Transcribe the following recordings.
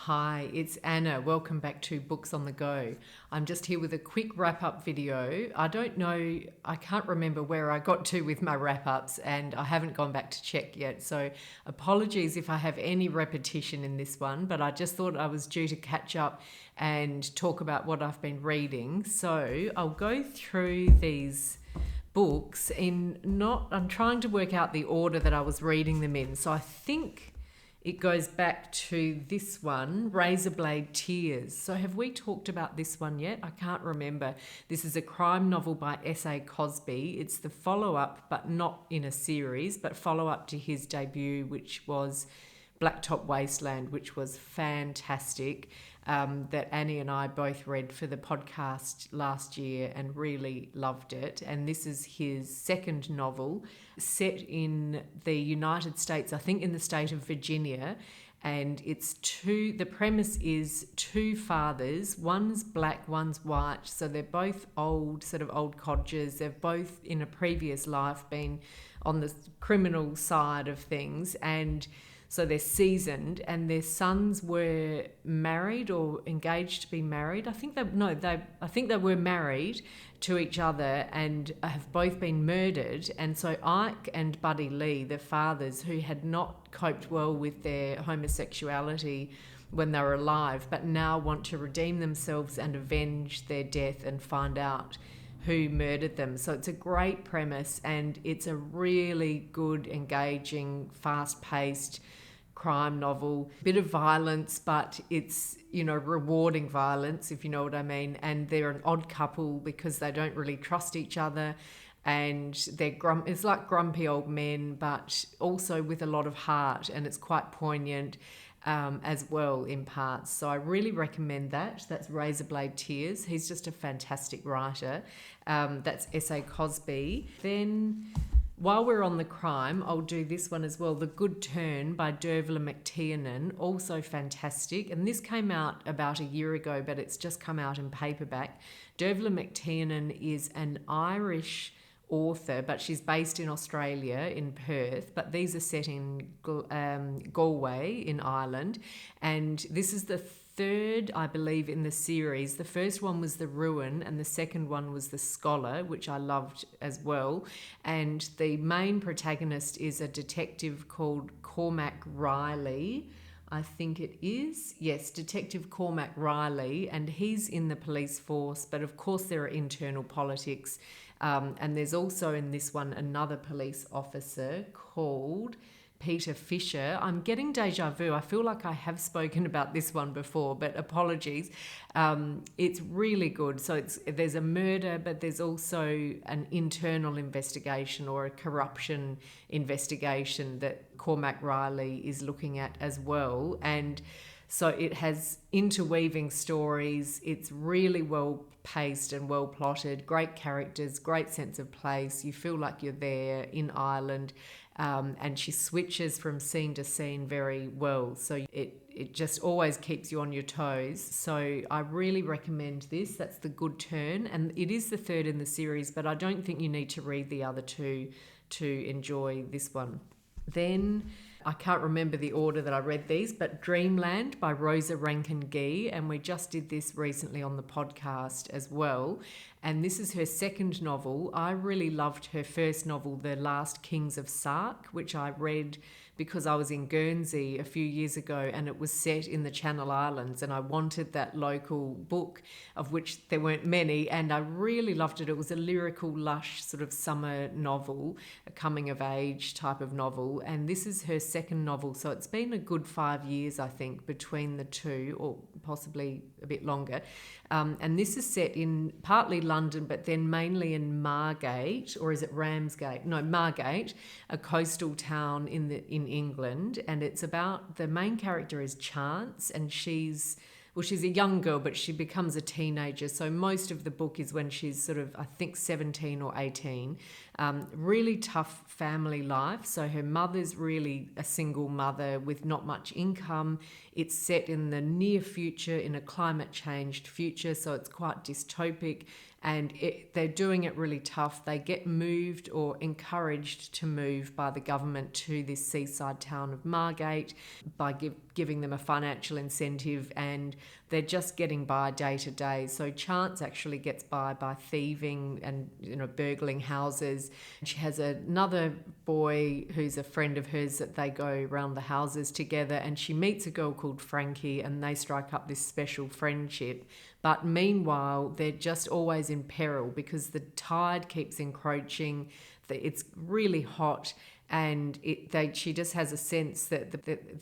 Hi, it's Anna. Welcome back to Books on the Go. I'm just here with a quick wrap-up video. I can't remember where I got to with my wrap-ups and I haven't gone back to check yet. So apologies if I have any repetition in this one, but I just thought I was due to catch up and talk about what I've been reading. So I'll go through these books I'm trying to work out the order that I was reading them in. So I think it goes back to this one, Razorblade Tears. So have we talked about this one yet? I can't remember. This is a crime novel by S.A. Cosby. It's the follow-up, but not in a series, but follow-up to his debut, which was Blacktop Wasteland, which was fantastic, that Annie and I both read for the podcast last year and really loved it. And this is his second novel set in the United States, I think in the state of Virginia. And the premise is two fathers, one's black, one's white. So they're both old codgers. They've both in a previous life been on the criminal side of things, and so they're seasoned, and their sons were married or engaged to be married. I think they were married to each other and have both been murdered. And so Ike and Buddy Lee, the fathers, who had not coped well with their homosexuality when they were alive, but now want to redeem themselves and avenge their death and find out who murdered them. So it's a great premise, and it's a really good, engaging, fast-paced crime novel. Bit of violence, but it's, rewarding violence, if you know what I mean. And they're an odd couple because they don't really trust each other, and it's like grumpy old men, but also with a lot of heart, and it's quite poignant as well in parts. So I really recommend that. That's Razorblade Tears. He's just a fantastic writer. That's S.A. Cosby. Then while we're on the crime, I'll do this one as well, The Good Turn by Dervla McTiernan, also fantastic. And this came out about a year ago, but it's just come out in paperback. Dervla McTiernan is an Irish author, but she's based in Australia, in Perth, but these are set in Galway in Ireland. And this is the third, I believe, in the series. The first one was The Ruin and the second one was The Scholar, which I loved as well. And the main protagonist is a detective called Cormac Riley, I think it is. Yes, Detective Cormac Riley, and he's in the police force, but of course there are internal politics. And there's also in this one another police officer called Peter Fisher. I'm getting deja vu. I feel like I have spoken about this one before, but apologies. It's really good. So there's a murder, but there's also an internal investigation or a corruption investigation that Cormac Riley is looking at as well. And so it has interweaving stories. It's really well paced and well plotted. Great characters, great sense of place. You feel like you're there in Ireland. And she switches from scene to scene very well. So it just always keeps you on your toes. So I really recommend this. That's The Good Turn. And it is the third in the series, but I don't think you need to read the other two to enjoy this one. Then I can't remember the order that I read these, but Dreamland by Rosa Rankine-Gee, and we just did this recently on the podcast as well. And this is her second novel. I really loved her first novel, The Last Kings of Sark, which I read because I was in Guernsey a few years ago and it was set in the Channel Islands, and I wanted that local book, of which there weren't many, and I really loved it. It was a lyrical, lush sort of summer novel, a coming of age type of novel, and this is her second novel. So it's been a good 5 years, I think, between the two, or possibly a bit longer. And this is set in partly London, but then mainly in Margate, or is it Ramsgate? No, Margate, a coastal town in England. And it's about, the main character is Chance, and she's a young girl, but she becomes a teenager. So most of the book is when she's sort of, I think, 17 or 18. Really tough family life. So her mother's really a single mother with not much income. It's set in the near future, in a climate changed future. So it's quite dystopic. and they're doing it really tough. They get moved or encouraged to move by the government to this seaside town of Margate by giving them a financial incentive, and they're just getting by day to day. So Chance actually gets by thieving and burgling houses. She has another boy who's a friend of hers that they go around the houses together, and she meets a girl called Frankie, and they strike up this special friendship. But meanwhile, they're just always in peril because the tide keeps encroaching. It's really hot, and she just has a sense that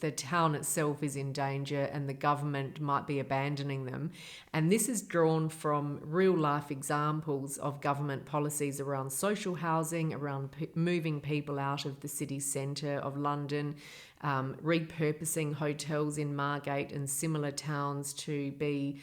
the town itself is in danger and the government might be abandoning them. And this is drawn from real life examples of government policies around social housing, around moving people out of the city centre of London, repurposing hotels in Margate and similar towns to be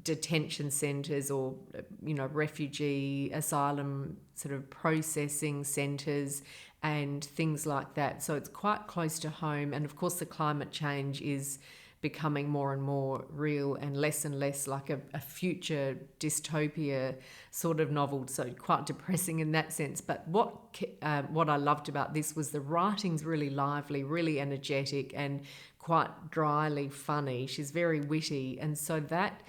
detention centres or refugee asylum sort of processing centres and things like that. So it's quite close to home, and of course the climate change is becoming more and more real and less like a future dystopia sort of novel, so quite depressing in that sense. But what I loved about this was the writing's really lively, really energetic, and quite dryly funny. She's very witty, and so that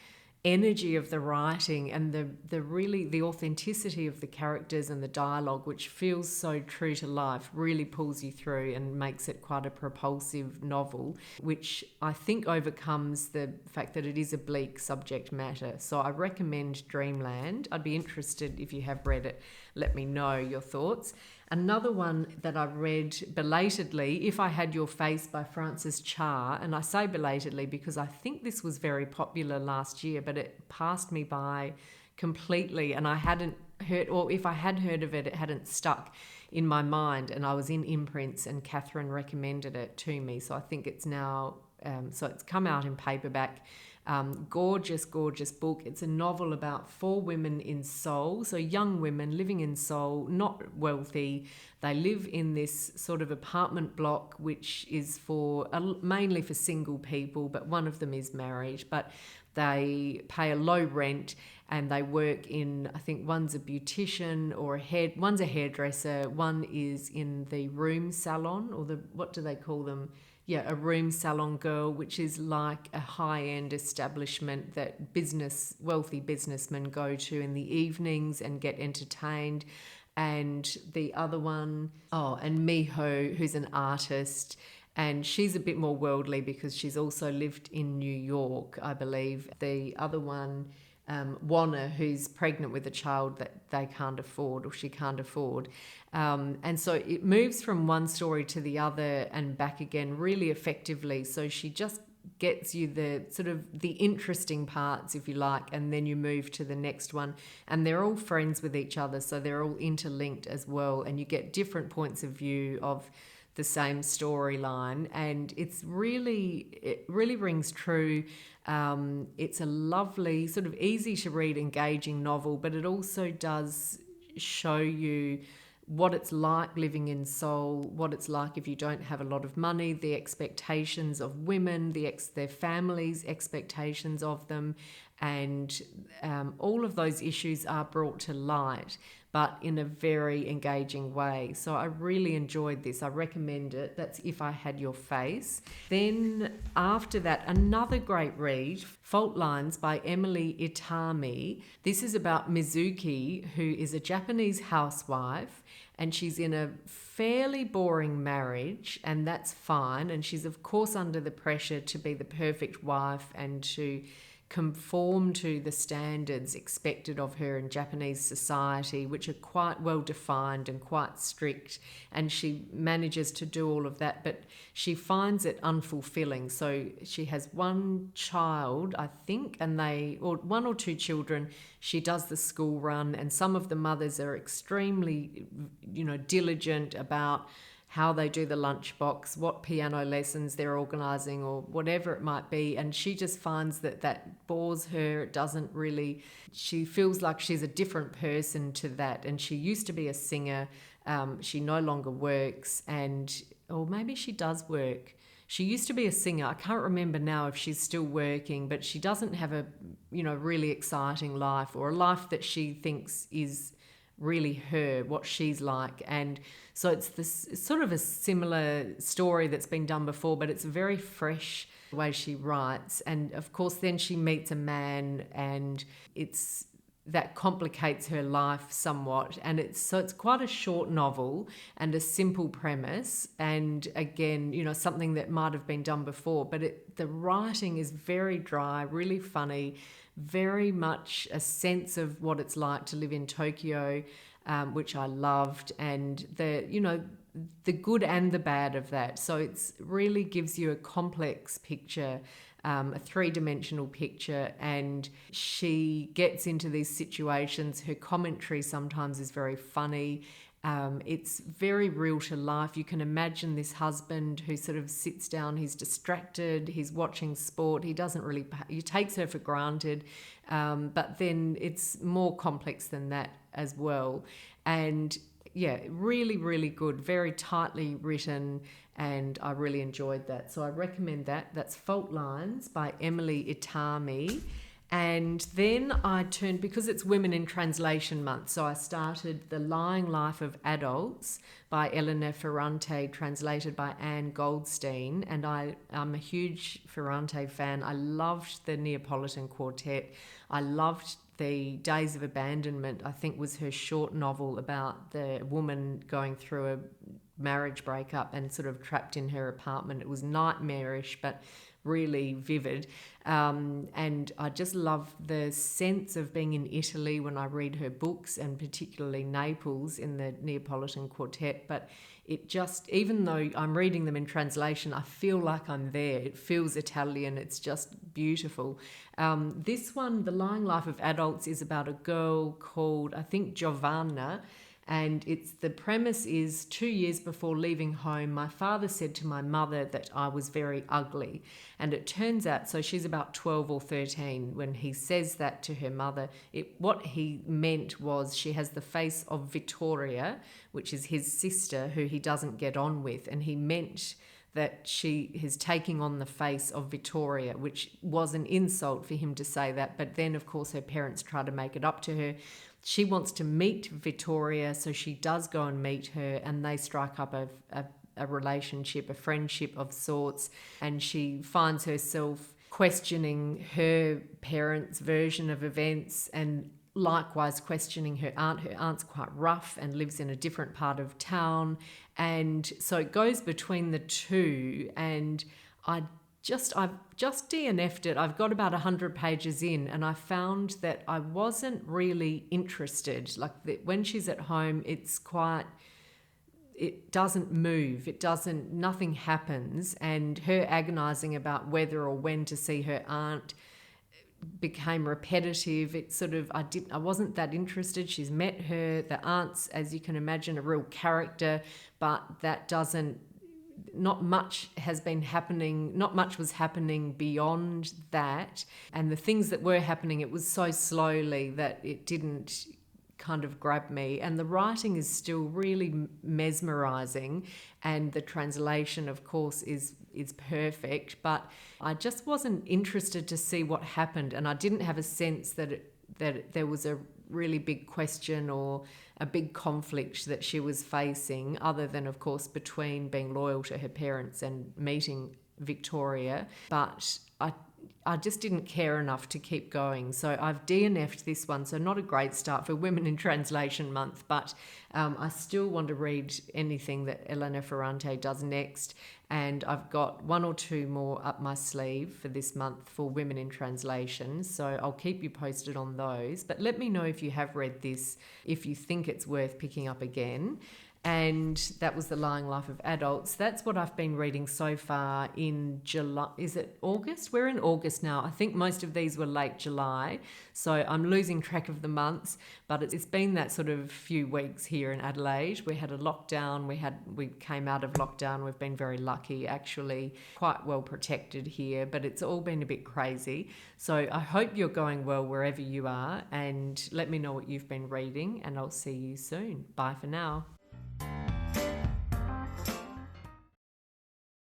energy of the writing and the authenticity of the characters and the dialogue, which feels so true to life, really pulls you through and makes it quite a propulsive novel, which I think overcomes the fact that it is a bleak subject matter. So I recommend Dreamland. I'd be interested if you have read it. Let me know your thoughts. Another one that I read belatedly, If I Had Your Face by Frances Cha, and I say belatedly because I think this was very popular last year, but it passed me by completely, and I hadn't heard, or if I had heard of it, it hadn't stuck in my mind, and I was in imprints and Catherine recommended it to me, so I think it's now, so it's come out in paperback. Gorgeous book. It's a novel about 4 women in Seoul, so young women living in Seoul, not wealthy. They live in this sort of apartment block which is mainly for single people, but one of them is married, but they pay a low rent and they work in, I think one's a beautician or one's a hairdresser, one is in the room salon, or what do they call them? Yeah, a room salon girl, which is like a high-end establishment that wealthy businessmen go to in the evenings and get entertained. And the other one, and Miho, who's an artist, and she's a bit more worldly because she's also lived in New York, I believe. The other one, Wanna, who's pregnant with a child that they can't afford, or she can't afford. And so it moves from one story to the other and back again really effectively. So she just gets you the interesting parts, if you like, and then you move to the next one. And they're all friends with each other, so they're all interlinked as well. And you get different points of view of the same storyline, and it really rings true. It's a lovely, sort of easy to read, engaging novel, but it also does show you what it's like living in Seoul, what it's like if you don't have a lot of money, the expectations of women, their families' expectations of them, and all of those issues are brought to light, but in a very engaging way. So I really enjoyed this. I recommend it. That's If I Had Your Face. Then after that, another great read, Fault Lines by Emily Itami. This is about Mizuki, who is a Japanese housewife, and she's in a fairly boring marriage, and that's fine. And she's, of course, under the pressure to be the perfect wife and to conform to the standards expected of her in Japanese society, which are quite well defined and quite strict, and she manages to do all of that, but she finds it unfulfilling. So she has one child, I think, or one or two children. She does the school run, and some of the mothers are extremely diligent about how they do the lunchbox, what piano lessons they're organising, or whatever it might be. And she just finds that bores her. It doesn't really, she feels like she's a different person to that. And she used to be a singer. She no longer works, or maybe she does work. she used to be a singer. I can't remember now if she's still working, but she doesn't have a, really exciting life, or a life that she thinks is really her, what she's like. And so it's sort of a similar story that's been done before, but it's a very fresh way she writes. And of course then she meets a man, and that complicates her life somewhat. And it's quite a short novel and a simple premise, and again, something that might have been done before, but the writing is very dry, really funny, very much a sense of what it's like to live in Tokyo, which I loved, and the good and the bad of that. So it's really gives you a complex picture, a three-dimensional picture, and she gets into these situations. Her commentary sometimes is very funny. It's very real to life. You can imagine this husband who sort of sits down, he's distracted, he's watching sport, he takes her for granted, but then it's more complex than that as well. And yeah, really, really good, very tightly written, and I really enjoyed that. So I recommend that. That's Fault Lines by Emily Itami. And then I turned, because it's Women in Translation Month, so I started The Lying Life of Adults by Elena Ferrante, translated by Anne Goldstein. And I'm a huge Ferrante fan. I loved the Neapolitan Quartet. I loved The Days of Abandonment, I think was her short novel about the woman going through a marriage breakup and sort of trapped in her apartment. It was nightmarish, but really vivid. And I just love the sense of being in Italy when I read her books, and particularly Naples in the Neapolitan Quartet. But it just, even though I'm reading them in translation, I feel like I'm there. It feels Italian. It's just beautiful. This one, The Lying Life of Adults, is about a girl called, I think, Giovanna. And the premise is 2 years before leaving home, my father said to my mother that I was very ugly. And it turns out, so she's about 12 or 13 when he says that to her mother. What he meant was she has the face of Vittoria, which is his sister, who he doesn't get on with. And he meant that she is taking on the face of Vittoria, which was an insult for him to say that. But then, of course, her parents try to make it up to her. She wants to meet Vittoria, so she does go and meet her, and they strike up a relationship, a friendship of sorts, and she finds herself questioning her parents' version of events, and likewise questioning her aunt. Her aunt's quite rough and lives in a different part of town, and so it goes between the two. And I've just DNF'd it. I've got about 100 pages in, and I found that I wasn't really interested. When she's at home, it doesn't move. Nothing happens. And her agonizing about whether or when to see her aunt became repetitive. I wasn't that interested. She's met her. The aunt's, as you can imagine, a real character, but not much was happening beyond that. And the things that were happening, it was so slowly that it didn't kind of grab me. And the writing is still really mesmerizing, and the translation, of course, is perfect, but I just wasn't interested to see what happened, and I didn't have a sense that there was a really big question or a big conflict that she was facing, other than, of course, between being loyal to her parents and meeting Victoria. But I just didn't care enough to keep going. So I've DNF'd this one. So not a great start for Women in Translation Month, but I still want to read anything that Elena Ferrante does next. And I've got one or two more up my sleeve for this month for Women in Translation. So I'll keep you posted on those. But let me know if you have read this, if you think it's worth picking up again. And that was The Lying Life of Adults. That's what I've been reading so far in July. Is it August? We're in August now. I think most of these were late July. So I'm losing track of the months. But it's been that sort of few weeks here in Adelaide. We had a lockdown. We came out of lockdown. We've been very lucky, actually. Quite well protected here. But it's all been a bit crazy. So I hope you're going well wherever you are. And let me know what you've been reading. And I'll see you soon. Bye for now.